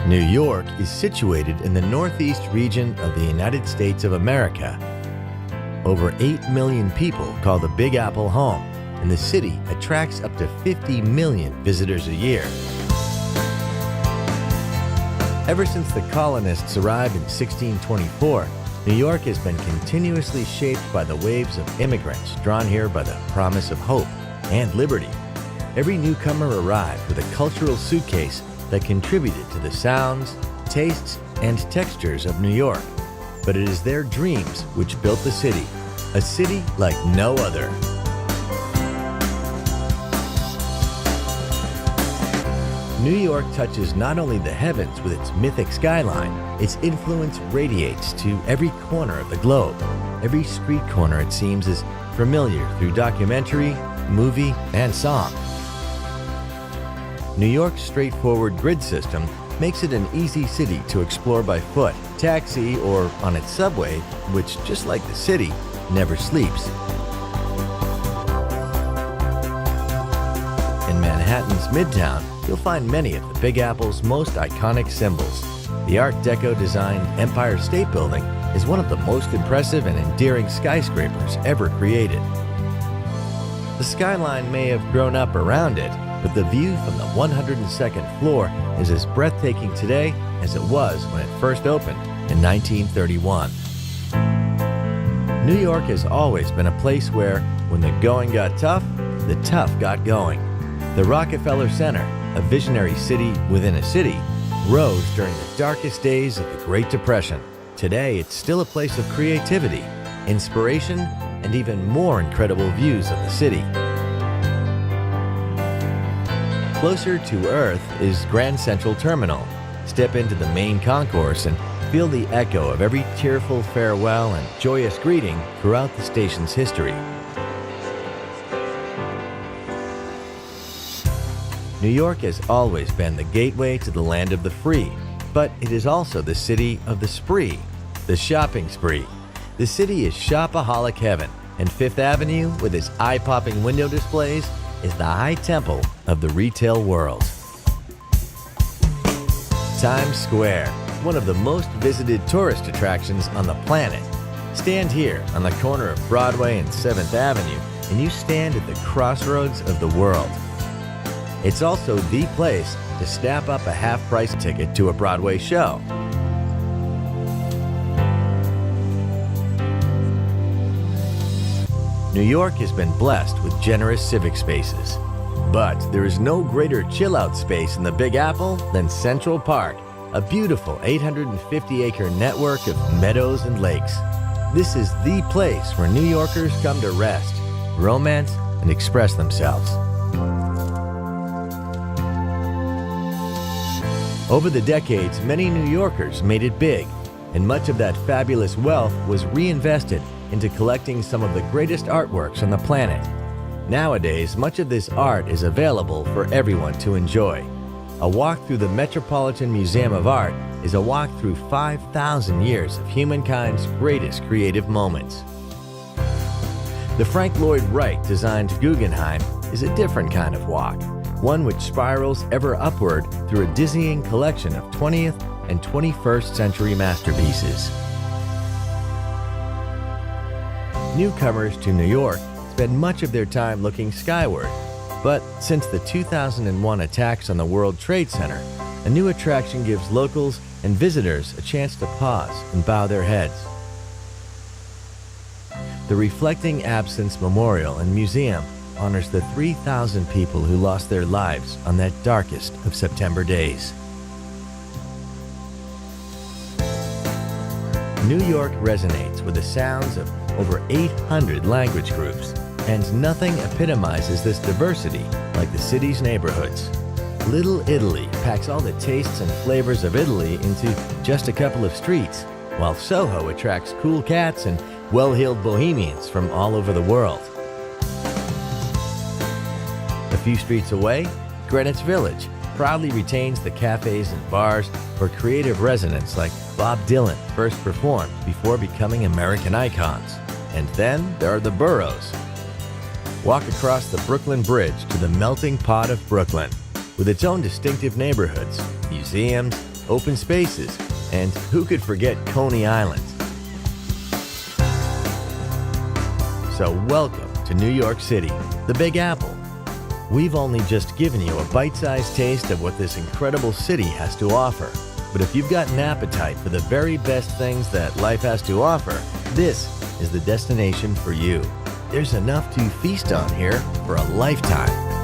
New York is situated in the northeast region of the United States of America. Over 8 million people call the Big Apple home, and the city attracts up to 50 million visitors a year. Ever since the colonists arrived in 1624, New York has been continuously shaped by the waves of immigrants drawn here by the promise of hope and liberty. Every newcomer arrived with a cultural suitcase that contributed to the sounds, tastes, and textures of New York. But it is their dreams which built the city, a city like no other. New York touches not only the heavens with its mythic skyline, its influence radiates to every corner of the globe. Every street corner, it seems, is familiar through documentary, movie, and song. New York's straightforward grid system makes it an easy city to explore by foot, taxi, or on its subway, which, just like the city, never sleeps. In Manhattan's Midtown, you'll find many of the Big Apple's most iconic symbols. The Art Deco-designed Empire State Building is one of the most impressive and endearing skyscrapers ever created. The skyline may have grown up around it, but the view from the 102nd floor is as breathtaking today as it was when it first opened in 1931. New York has always been a place where, when the going got tough, the tough got going. The Rockefeller Center, a visionary city within a city, rose during the darkest days of the Great Depression. Today, it's still a place of creativity, inspiration, and even more incredible views of the city. Closer to Earth is Grand Central Terminal. Step into the main concourse and feel the echo of every tearful farewell and joyous greeting throughout the station's history. New York has always been the gateway to the land of the free, but it is also the city of the spree, the shopping spree. The city is shopaholic heaven, and Fifth Avenue, with its eye-popping window displays, is the high temple of the retail world. Times Square, one of the most visited tourist attractions on the planet. Stand here on the corner of Broadway and 7th Avenue, and you stand at the crossroads of the world. It's also the place to snap up a half-price ticket to a Broadway show. New York has been blessed with generous civic spaces. But there is no greater chill-out space in the Big Apple than Central Park, a beautiful 850-acre network of meadows and lakes. This is the place where New Yorkers come to rest, romance, and express themselves. Over the decades, many New Yorkers made it big, and much of that fabulous wealth was reinvested into collecting some of the greatest artworks on the planet. Nowadays, much of this art is available for everyone to enjoy. A walk through the Metropolitan Museum of Art is a walk through 5,000 years of humankind's greatest creative moments. The Frank Lloyd Wright designed Guggenheim is a different kind of walk, one which spirals ever upward through a dizzying collection of 20th and 21st century masterpieces. Newcomers to New York spend much of their time looking skyward, but since the 2001 attacks on the World Trade Center, a new attraction gives locals and visitors a chance to pause and bow their heads. The Reflecting Absence Memorial and Museum honors the 3,000 people who lost their lives on that darkest of September days. New York resonates with the sounds of over 800 language groups, and nothing epitomizes this diversity like the city's neighborhoods. Little Italy packs all the tastes and flavors of Italy into just a couple of streets, while Soho attracts cool cats and well-heeled bohemians from all over the world. A few streets away, Greenwich Village proudly retains the cafes and bars where creative residents like Bob Dylan first performed before becoming American icons. And then there are the boroughs. Walk across the Brooklyn Bridge to the melting pot of Brooklyn, with its own distinctive neighborhoods, museums, open spaces, and who could forget Coney Island? So welcome to New York City, the Big Apple. We've only just given you a bite-sized taste of what this incredible city has to offer. But if you've got an appetite for the very best things that life has to offer, this is the destination for you. There's enough to feast on here for a lifetime.